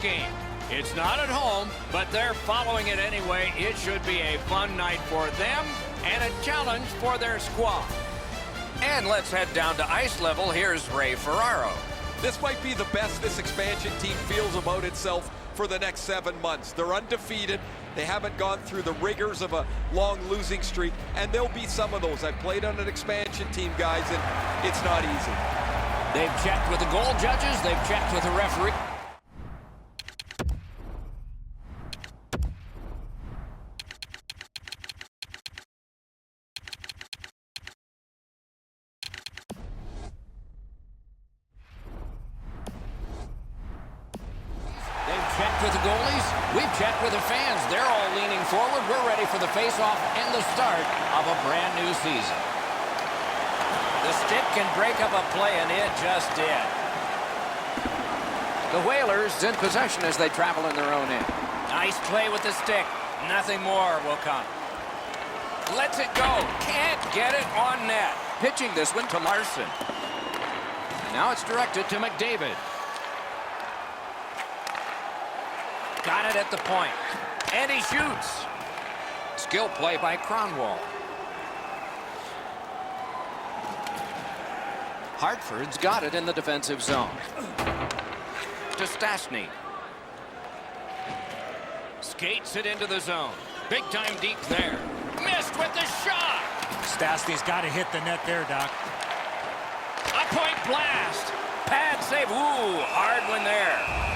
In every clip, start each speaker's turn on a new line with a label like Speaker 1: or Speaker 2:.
Speaker 1: game. It's not at home, but they're following it anyway. It should be a fun night for them and a challenge for their squad. And let's head down to ice level. Here's Ray Ferraro.
Speaker 2: This might be the best this expansion team feels about itself for the next 7 months. They're undefeated. They haven't gone through the rigors of a long losing streak, and there'll be some of those. I've played on an expansion team, guys, and it's not easy.
Speaker 1: They've checked with the goal judges. They've checked with the referee. Checked with the goalies. We've checked with the fans. They're all leaning forward. We're ready for the face-off and the start of a brand new season. The stick can break up a play, and it just did. The Whalers in possession as they travel in their own end. Nice play with the stick. Nothing more will come. Lets it go. Can't get it on net. Pitching this one to Larson. Now it's directed to McDavid. Got it at the point. And he shoots. Skill play by Cronwall. Hartford's got it in the defensive zone. To Stastny. Skates it into the zone. Big time deep there. Missed with the shot.
Speaker 3: Stastny's got to hit the net there, Doc.
Speaker 1: A point blast. Pad save. Ooh, hard one there.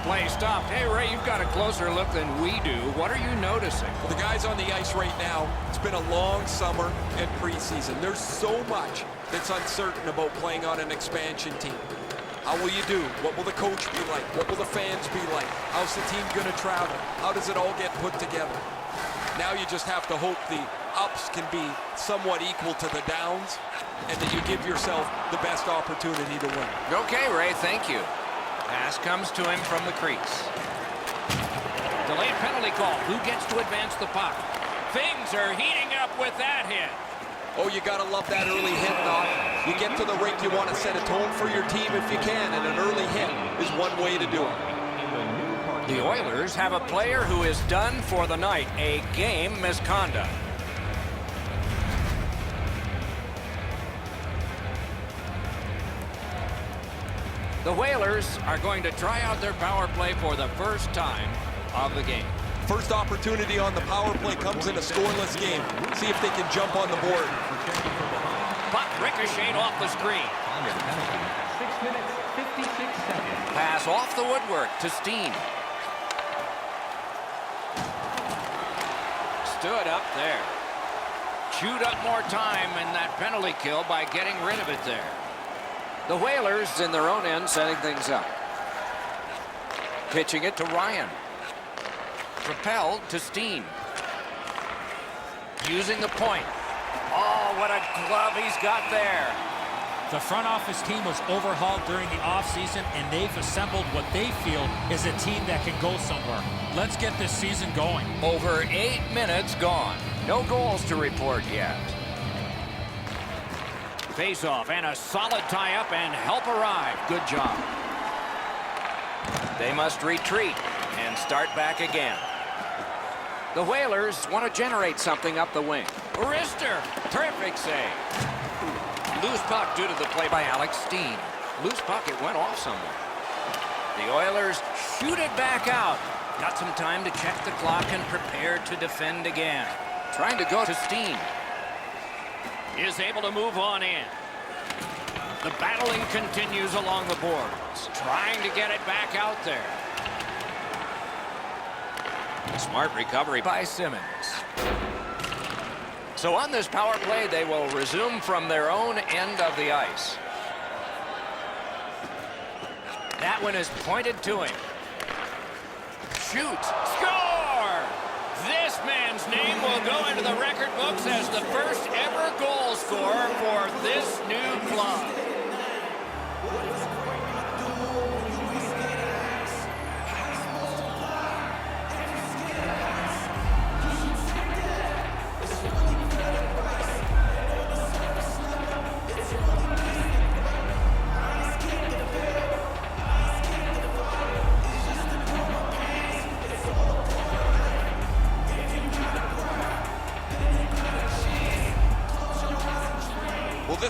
Speaker 1: Play stopped. Hey, Ray, you've got a closer look than we do. What are you noticing?
Speaker 2: The guys on the ice right now, it's been a long summer and preseason. There's so much that's uncertain about playing on an expansion team. How will you do? What will the coach be like? What will the fans be like? How's the team going to travel? How does it all get put together? Now you just have to hope the ups can be somewhat equal to the downs and that you give yourself the best opportunity to win.
Speaker 1: Okay, Ray, thank you. Pass comes to him from the crease. Delayed penalty call. Who gets to advance the puck? Things are heating up with that hit.
Speaker 2: Oh, you got to love that early hit, Doc. You get to the rink, you want to set a tone for your team if you can, and an early hit is one way to do it.
Speaker 1: The Oilers have a player who is done for the night. A game misconduct. The Whalers are going to try out their power play for the first time of the game.
Speaker 2: First opportunity on the power play comes in a scoreless game. See if they can jump on the board.
Speaker 1: Puck ricocheted off the screen.
Speaker 4: 6 minutes, 56 seconds.
Speaker 1: Pass off the woodwork to Steen. Stood up there. Chewed up more time in that penalty kill by getting rid of it there. The Whalers in their own end setting things up. Pitching it to Ryan. Propelled to Steen. Using the point. Oh, what a glove he's got there.
Speaker 3: The front office team was overhauled during the offseason, and they've assembled what they feel is a team that can go somewhere. Let's get this season going.
Speaker 1: Over 8 minutes gone. No goals to report yet. Face-off and a solid tie-up, and help arrive. Good job. They must retreat and start back again. The Whalers want to generate something up the wing. Wrister, terrific save. Loose puck due to the play by Alex Steen. Loose puck, it went off somewhere. The Oilers shoot it back out. Got some time to check the clock and prepare to defend again. Trying to go to Steen. Is able to move on in. The battling continues along the boards. Trying to get it back out there. Smart recovery by Simmons. So on this power play, they will resume from their own end of the ice. That one is pointed to him. Shoots. Score! This man's name will go into the record books as the first ever goal scorer for this new club.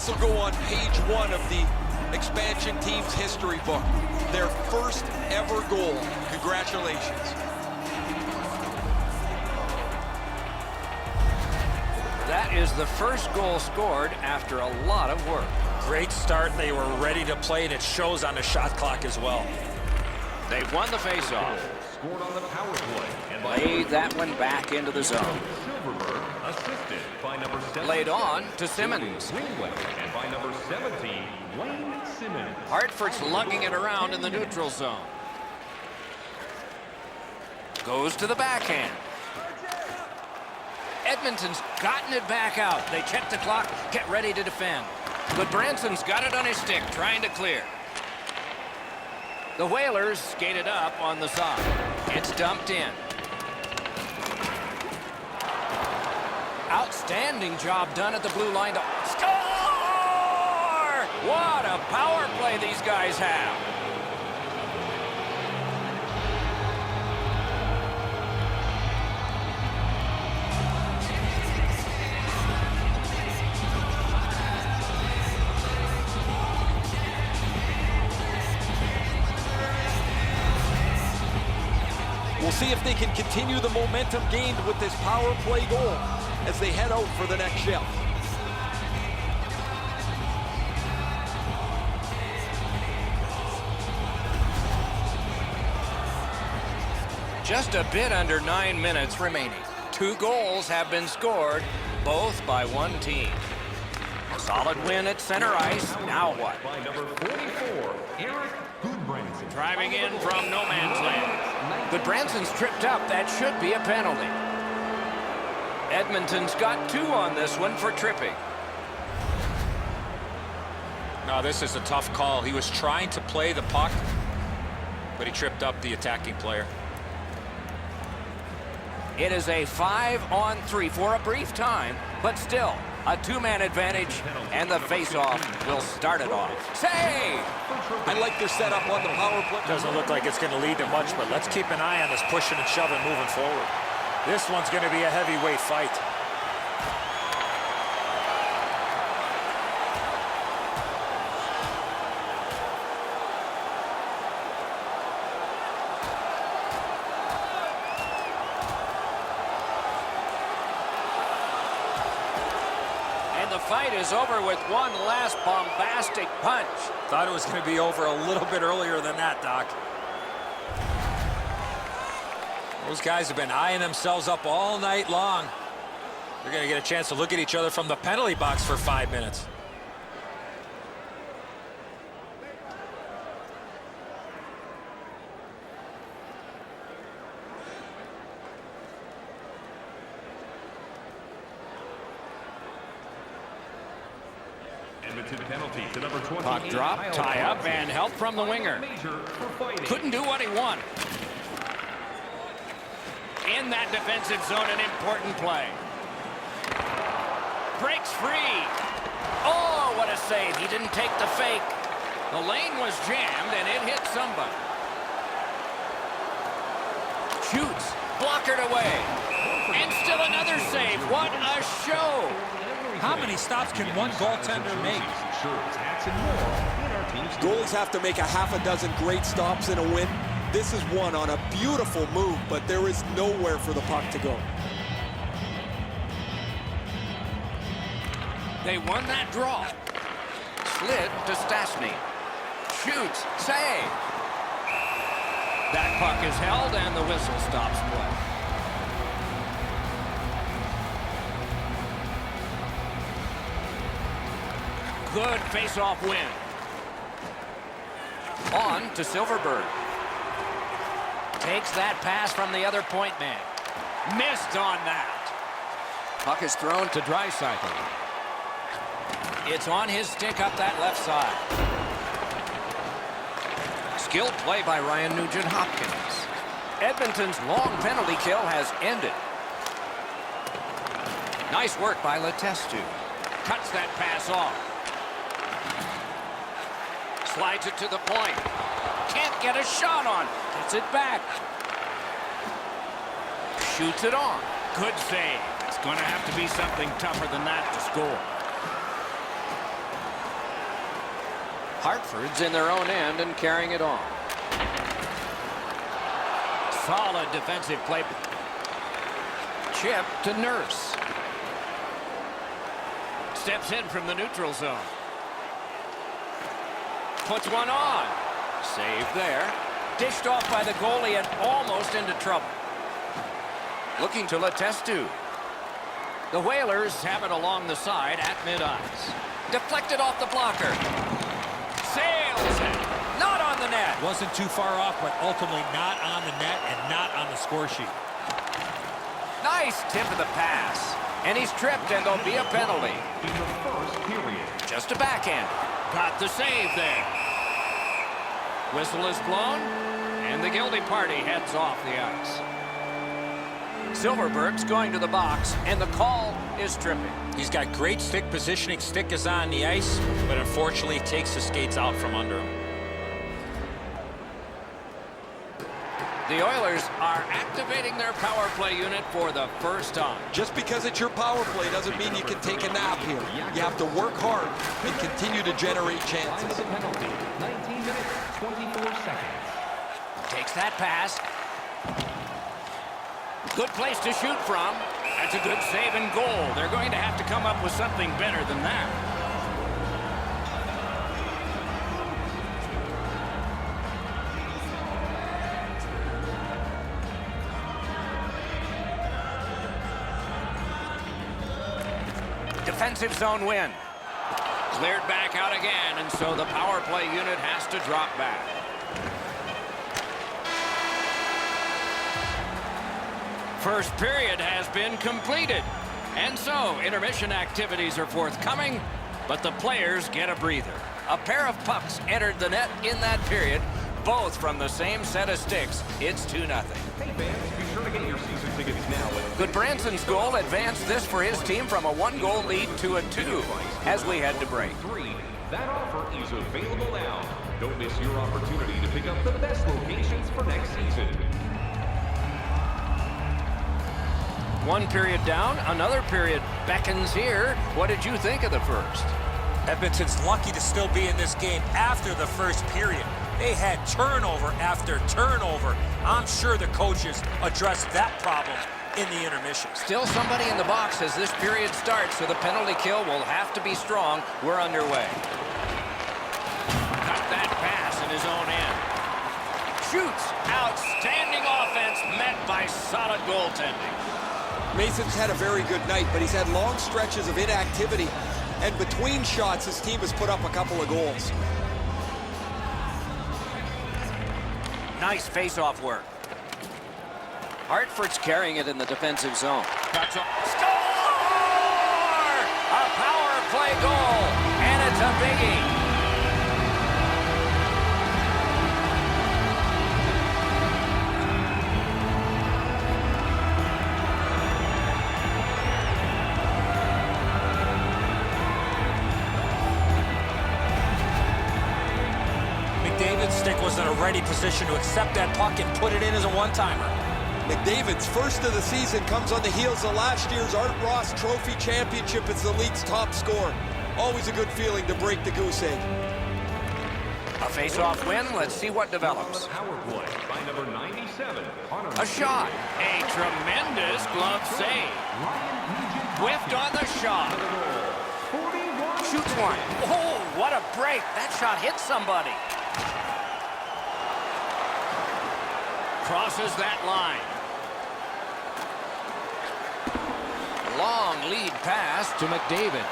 Speaker 2: This will go on page 1 of the expansion team's history book. Their first ever goal. Congratulations.
Speaker 1: That is the first goal scored after a lot of work.
Speaker 3: Great start. They were ready to play, and it shows on the shot clock as well.
Speaker 1: They've won the faceoff.
Speaker 4: Scored on the power play. And by
Speaker 1: Laid that one back into the zone.
Speaker 4: Silverberg, assisted by number 7.
Speaker 1: Laid on to Simmons.
Speaker 4: Greenway, and by number 17, Wayne Simmons.
Speaker 1: Hartford's lugging it around in the neutral zone. Goes to the backhand. Edmonton's gotten it back out. They check the clock, get ready to defend. But Branson's got it on his stick, trying to clear. The Whalers skated up on the side. It's dumped in. Outstanding job done at the blue line to score! What a power play these guys have.
Speaker 2: We'll see if they can continue the momentum gained with this power play goal as they head out for the next shift.
Speaker 1: Just a bit under 9 minutes remaining. 2 goals have been scored, both by one team. A solid win at center ice. Now what?
Speaker 4: By number 44, Eric Goodbranson.
Speaker 1: Driving in from no man's land. But Branson's tripped up. That should be a penalty. Edmonton's got 2 on this one for tripping.
Speaker 3: No, this is a tough call. He was trying to play the puck, but he tripped up the attacking player.
Speaker 1: It is a 5-on-3 for a brief time, but still a 2-man advantage, and the faceoff will start it off. Save!
Speaker 2: I like their setup on the power play.
Speaker 3: Doesn't look like it's going to lead to much, but let's keep an eye on this pushing and shoving moving forward. This one's going to be a heavyweight fight.
Speaker 1: And the fight is over with one last bombastic punch.
Speaker 3: Thought it was going to be over a little bit earlier than that, Doc. Those guys have been eyeing themselves up all night long. They're going to get a chance to look at each other from the penalty box for 5 minutes.
Speaker 4: Edmonton penalty to number 28.
Speaker 1: Puck drop, tie up, and help from the winger.
Speaker 4: Major for fighting.
Speaker 1: Couldn't do what he wanted. In that defensive zone, an important play. Breaks free. Oh, what a save. He didn't take the fake. The lane was jammed, and it hit somebody. Shoots. Blockered away. And still another save. What a show.
Speaker 3: How many stops can one goaltender make?
Speaker 4: Shirts, hats, and more in our team's
Speaker 2: Goalies have to make a half a dozen great stops in a win. This is one on a beautiful move, but there is nowhere for the puck to go.
Speaker 1: They won that draw. Slid to Stastny. Shoots. Save. That puck is held, and the whistle stops play. Good face-off win. On to Silverberg. Takes that pass from the other point man. Missed on that. Puck is thrown to Draisaitl. It's on his stick up that left side. Skilled play by Ryan Nugent-Hopkins. Edmonton's long penalty kill has ended. Nice work by Letestu. Cuts that pass off. Slides it to the point. Can't get a shot on. Gets it back. Shoots it on. Good save. It's going to have to be something tougher than that to score. Hartford's in their own end and carrying it on. Solid defensive play. Chip to Nurse. Steps in from the neutral zone. Puts one on. Save there. Dished off by the goalie and almost into trouble. Looking to Letestu. The Whalers have it along the side at mid-ice. Deflected off the blocker. Sails it. Not on the net.
Speaker 3: Wasn't too far off, but ultimately not on the net and not on the score sheet.
Speaker 1: Nice tip of the pass. And he's tripped, and there'll be a penalty.
Speaker 4: In the first period.
Speaker 1: Just a backhand. Got the save there. Whistle is blown, and the guilty party heads off the ice. Silverberg's going to the box, and the call is tripping.
Speaker 3: He's got great stick positioning. Stick is on the ice, but unfortunately takes the skates out from under him.
Speaker 1: The Oilers are activating their power play unit for the first time.
Speaker 2: Just because it's your power play doesn't mean you can take a nap here. You have to work hard and continue to generate chances.
Speaker 4: Time of the penalty, 19 minutes, 24 seconds.
Speaker 1: Takes that pass. Good place to shoot from. That's a good save and goal. They're going to have to come up with something better than that. Defensive zone win. Cleared back out again, and so the power play unit has to drop back. First period has been completed. And so intermission activities are forthcoming, but the players get a breather. A pair of pucks entered the net in that period, both from the same set of sticks. It's 2-0.
Speaker 4: Hey fans, be sure to get your season tickets now.
Speaker 1: Goodbranson's goal advanced this for his team from a 1-goal lead to a 2 as we head to break.
Speaker 4: That offer is available now. Don't miss your opportunity to pick up the best locations for next season.
Speaker 1: One period down, another period beckons here. What did you think of the first?
Speaker 3: Edmonton's lucky to still be in this game after the first period. They had turnover after turnover. I'm sure the coaches addressed that problem in the intermission.
Speaker 1: Still somebody in the box as this period starts, so the penalty kill will have to be strong. We're underway. Got that pass in his own end. Shoots. Outstanding offense met by solid goaltending.
Speaker 2: Mason's had a very good night, but he's had long stretches of inactivity. And between shots, his team has put up a couple of goals.
Speaker 1: Nice face-off work. Hartford's carrying it in the defensive zone. Score! A power play goal, and it's a biggie.
Speaker 3: McDavid's stick was in a ready position to accept that puck and put it in as a one-timer.
Speaker 2: McDavid's first of the season comes on the heels of last year's Art Ross Trophy Championship as the league's top scorer. Always a good feeling to break the goose egg.
Speaker 1: A face-off win. Let's see what develops.
Speaker 4: Power play by number 97.
Speaker 1: A shot. A tremendous glove save. Whiffed on the shot. Shoots one. Oh, what a break. That shot hit somebody. Crosses that line. Long lead pass to McDavid.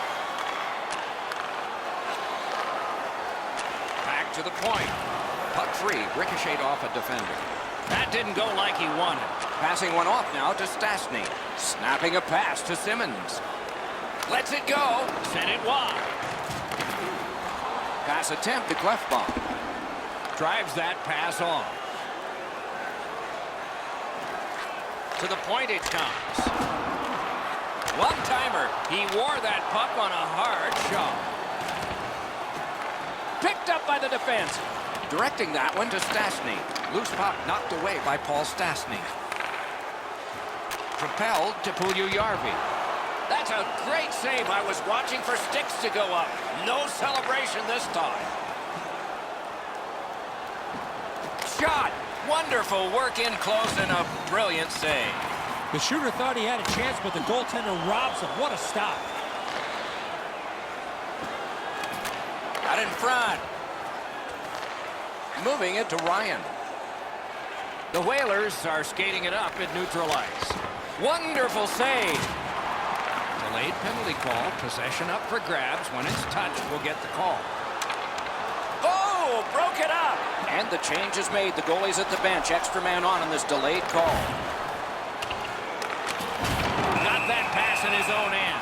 Speaker 1: Back to the point. Puck free. Ricocheted off a defender. That didn't go like he wanted. Passing one off now to Stastny. Snapping a pass to Simmons. Lets it go. Sent it wide. Pass attempt to Clefbaum. Drives that pass on. To the point it comes. One-timer. He wore that puck on a hard shot. Picked up by the defense. Directing that one to Stastny. Loose puck knocked away by Paul Stastny. Propelled to Puljujärvi. That's a great save. I was watching for sticks to go up. No celebration this time. shot. Wonderful work in close and a brilliant save.
Speaker 3: The shooter thought he had a chance, but the goaltender robs him. What a stop.
Speaker 1: Out in front. Moving it to Ryan. The Whalers are skating it up at neutral ice. Wonderful save. Delayed penalty call. Possession up for grabs. When it's touched, we'll get the call. Oh, broke it up. And the change is made. The goalie's at the bench. Extra man on this delayed call. Got that pass in his own end.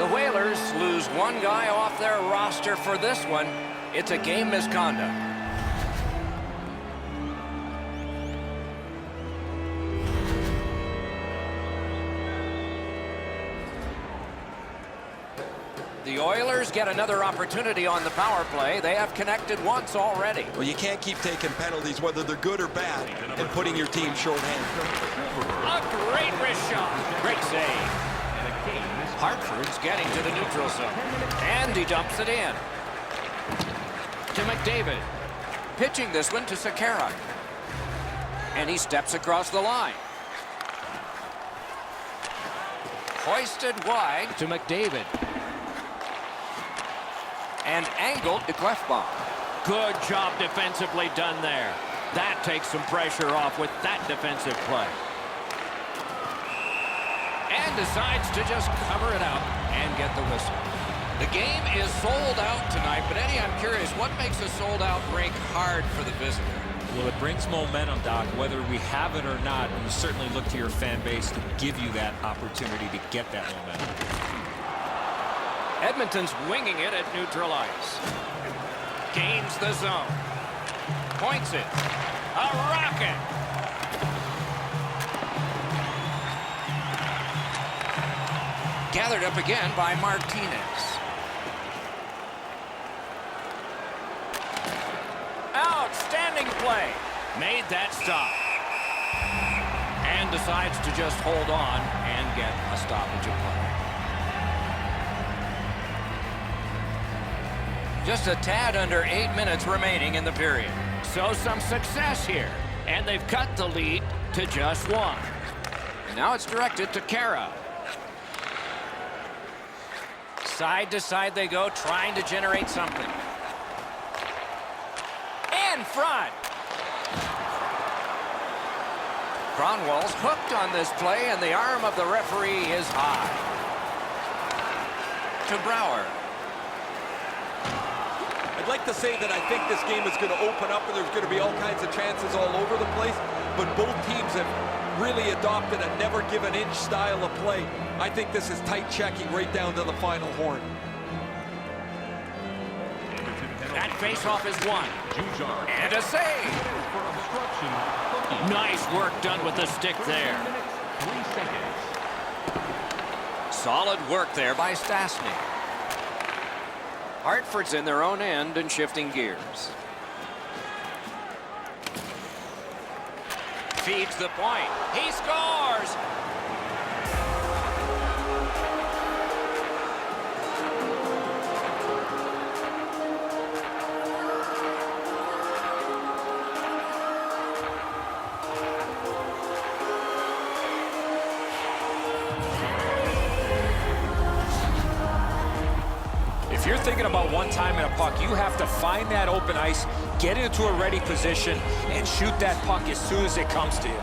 Speaker 1: The Whalers lose one guy off their roster for this one. It's a game misconduct. The Oilers get another opportunity on the power play. They have connected once already.
Speaker 2: Well, you can't keep taking penalties, whether they're good or bad, and putting your team shorthanded.
Speaker 1: A great wrist shot. Great save. Hartford's getting to the neutral zone. And he dumps it in. To McDavid. Pitching this one to Sekera. And he steps across the line. Hoisted wide to McDavid. And angled to Clefbaum. Good job defensively done there. That takes some pressure off with that defensive play. And decides to just cover it out and get the whistle. The game is sold out tonight, but Eddie, I'm curious, what makes a sold-out rink hard for the visitor?
Speaker 3: Well, it brings momentum, Doc. Whether we have it or not, you certainly look to your fan base to give you that opportunity to get that momentum.
Speaker 1: Edmonton's winging it at neutral ice. Gains the zone. Points it. A rocket. Gathered up again by Martinez. Outstanding play. Made that stop. And decides to just hold on and get a stoppage of play. Just a tad under 8 minutes remaining in the period. So some success here. And they've cut the lead to just one. And now it's directed to Kara. Side to side they go, trying to generate something. In front. Cronwall's hooked on this play, and the arm of the referee is high. To Brouwer.
Speaker 2: I'd like to say that I think this game is going to open up and there's going to be all kinds of chances all over the place, but both teams have really adopted a never-give-an-inch style of play. I think this is tight checking right down to the final horn.
Speaker 1: That face-off is won. And a save. Nice work done with the stick there.
Speaker 4: 3 seconds.
Speaker 1: Solid work there by Stastny. Hartford's in their own end and shifting gears. Feeds the point. He scores!
Speaker 3: If you're thinking about one time in a puck, you have to find that open ice, get into a ready position, and shoot that puck as soon as it comes to you.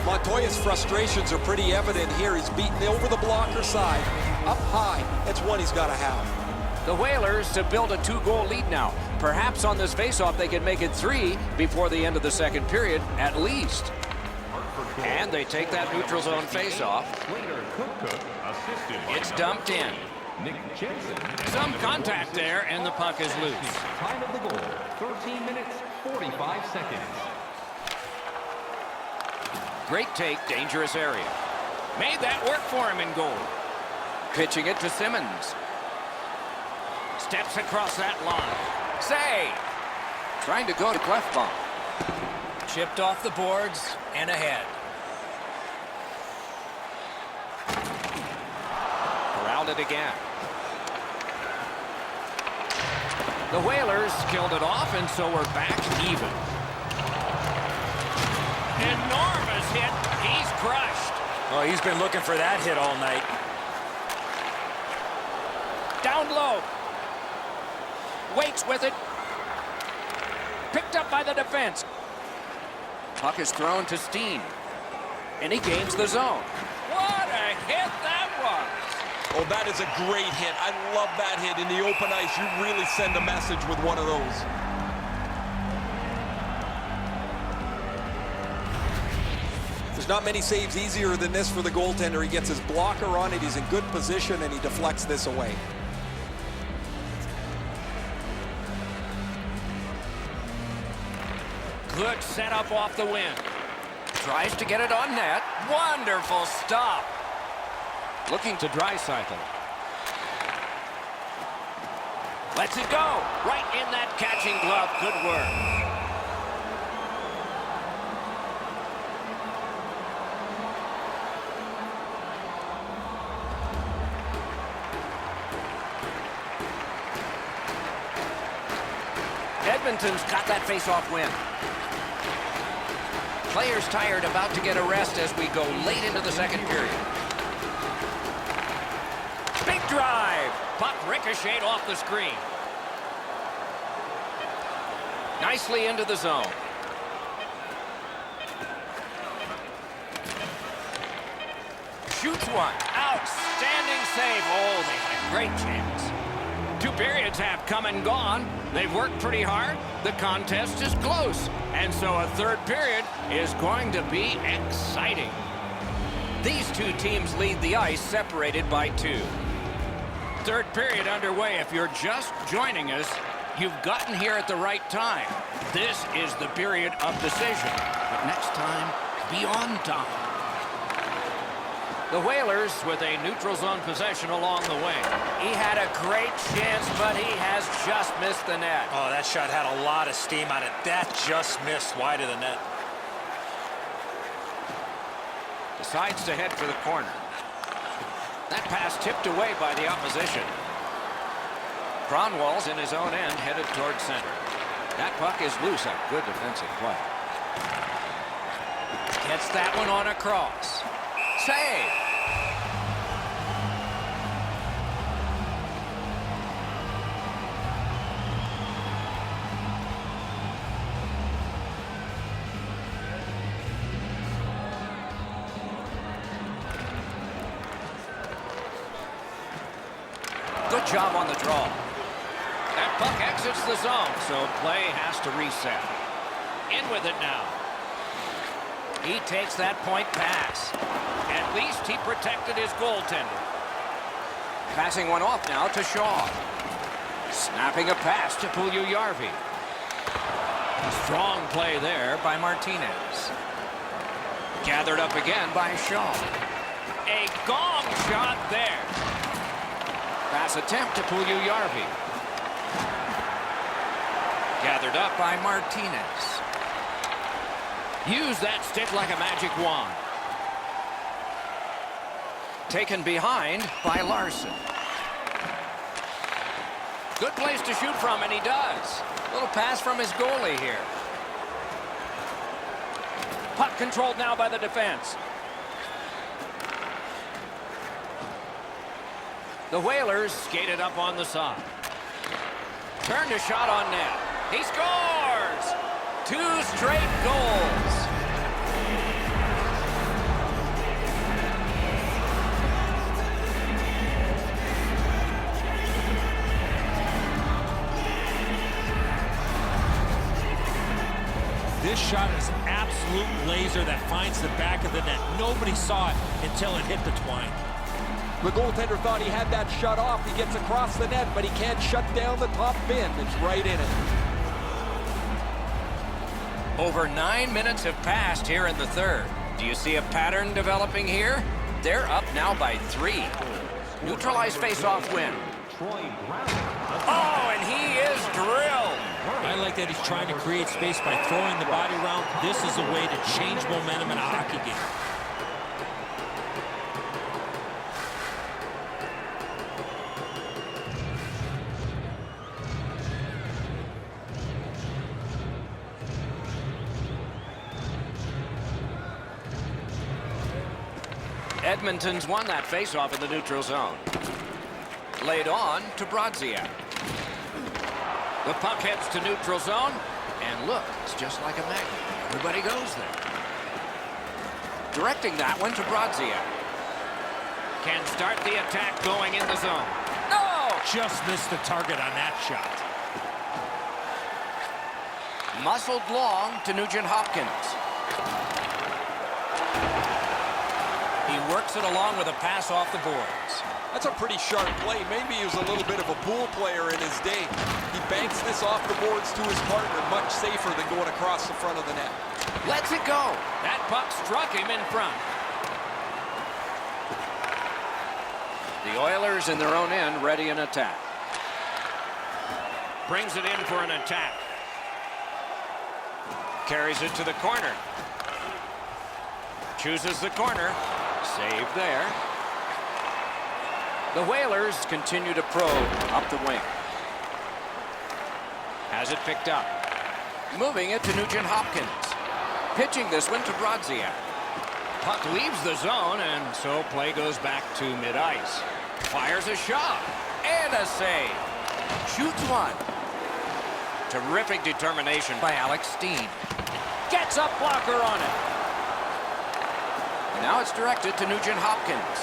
Speaker 2: Montoya's frustrations are pretty evident here. He's beaten over the blocker side, up high. That's one he's got to have.
Speaker 1: The Whalers to build a 2-goal lead now. Perhaps on this faceoff they can make it 3 before the end of the second period, at least. And they take that neutral zone faceoff. It's dumped in. Some contact there, and the puck is loose.
Speaker 4: Time of the goal, 13 minutes, 45 seconds.
Speaker 1: Great take, dangerous area. Made that work for him in goal. Pitching it to Simmons. Steps across that line. Save! Trying to go to Clefbaum. Chipped off the boards and ahead. Corralled it again. The Whalers killed it off, and so we're back even.
Speaker 3: Oh, he's been looking for that hit all night.
Speaker 1: Down low. Waits with it. Picked up by the defense. Puck is thrown to Steen. And he gains the zone. What a hit that was.
Speaker 2: Oh, that is a great hit. I love that hit. In the open ice, you really send a message with one of those. There's not many saves easier than this for the goaltender. He gets his blocker on it. He's in good position, and he deflects this away.
Speaker 1: Good setup off the wing. Tries to get it on net. Wonderful stop. Looking to Draisaitl. Lets it go. Right in that catching glove. Good work. Edmonton's got that face-off win. Players tired, about to get a rest as we go late into the second period. Big drive. Puck ricocheted off the screen. Nicely into the zone. Shoots one. Outstanding save. Oh, they had a great chance. 2 periods have come and gone. They've worked pretty hard. The contest is close. And so a third period is going to be exciting. These two teams lead the ice, separated by 2. Third period underway. If you're just joining us, you've gotten here at the right time. This is the period of decision. But next time, be on time. The Whalers with a neutral zone possession along the wing. He had a great chance, but he has just missed the net.
Speaker 3: Oh, that shot had a lot of steam on it. That just missed wide of the net.
Speaker 1: Decides to head for the corner. That pass tipped away by the opposition. Cronwall's in his own end, headed towards center. That puck is loose. A good defensive play. Gets that one on across. Save. Good job on the draw. That puck exits the zone, so play has to reset. In with it now. He takes that point pass. At least he protected his goaltender. Passing one off now to Shaw. Snapping a pass to Puljujärvi. Strong play there by Martinez. Gathered up again by Shaw. A gong shot there. Pass attempt to Puljujärvi. Gathered up by Martinez. Use that stick like a magic wand. Taken behind by Larson. Good place to shoot from, and he does. Little pass from his goalie here. Puck controlled now by the defense. The Whalers skated up on the side. Turned a shot on net. He scores! 2 straight goals.
Speaker 3: This shot is an absolute laser that finds the back of the net. Nobody saw it until it hit the twine.
Speaker 2: The goaltender thought he had that shut off. He gets across the net, but he can't shut down the top bin. It's right in it.
Speaker 1: Over 9 minutes have passed here in the third. Do you see a pattern developing here? They're up now by 3. Neutralized face-off win. Oh, and he is drilled.
Speaker 3: I like that he's trying to create space by throwing the body around. This is a way to change momentum in a hockey game.
Speaker 1: Edmonton's won that faceoff in the neutral zone. Laid on to Brodziak. The puck heads to neutral zone. And look, it's just like a magnet. Everybody goes there. Directing that one to Brodziak. Can start the attack going in the zone. No!
Speaker 3: Just missed the target on that shot.
Speaker 1: Muscled long to Nugent-Hopkins. He works it along with a pass off the boards.
Speaker 2: That's a pretty sharp play. Maybe he was a little bit of a pool player in his day. He banks this off the boards to his partner, much safer than going across the front of the net.
Speaker 1: Lets it go. That puck struck him in front. The Oilers in their own end, ready in attack. Brings it in for an attack. Carries it to the corner. Chooses the corner. Save there. The Whalers continue to probe up the wing. Has it picked up. Moving it to Nugent-Hopkins. Pitching this one to Brodziak. Puck leaves the zone, and so play goes back to mid-ice. Fires a shot. And a save. Shoots one. Terrific determination by Alex Steen. Gets a blocker on it. Now it's directed to Nugent-Hopkins.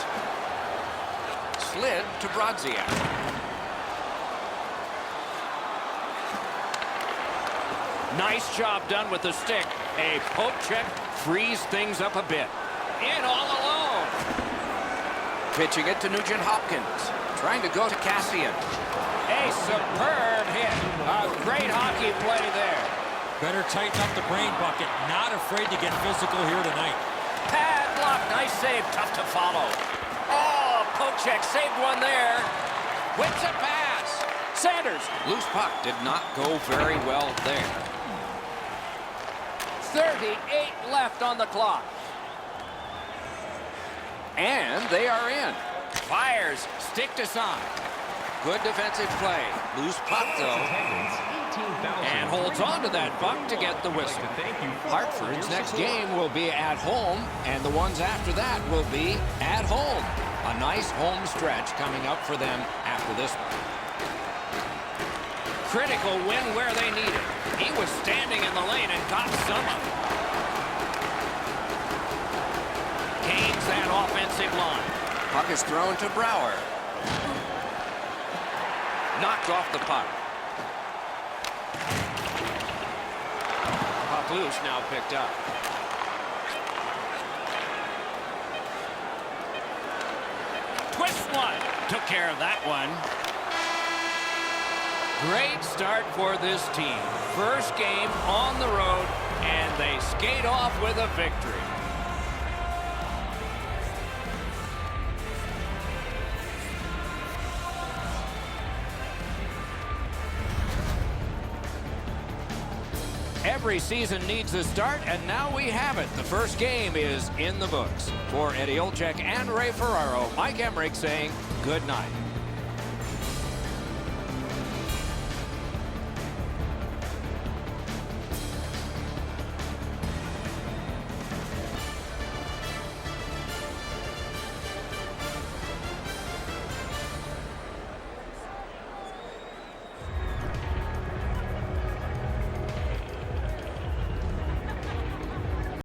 Speaker 1: Slid to Brodziak. Nice job done with the stick. A poke check frees things up a bit. In all alone. Pitching it to Nugent-Hopkins. Trying to go to Cassian. A superb hit. A great hockey play there.
Speaker 3: Better tighten up the brain bucket. Not afraid to get physical here tonight.
Speaker 1: Padlock, nice save, tough to follow. Oh, poke check, saved one there. Whips a pass. Sanders, loose puck, did not go very well there. 38 left on the clock. And they are in. Fires, stick to side. Good defensive play. Loose puck, though. And holds on to that puck to get the whistle. Hartford's next game will be at home, and the ones after that will be at home. A nice home stretch coming up for them after this one. Critical win where they need it. He was standing in the lane and got some of it. Gains that offensive line. Puck is thrown to Brouwer. Knocked off the puck. Puck loose, now picked up. Twist one. Took care of that one. Great start for this team. First game on the road, and they skate off with a victory. Every season needs a start, and now we have it. The first game is in the books. For Eddie Olczyk and Ray Ferraro, Mike Emmerich saying good night.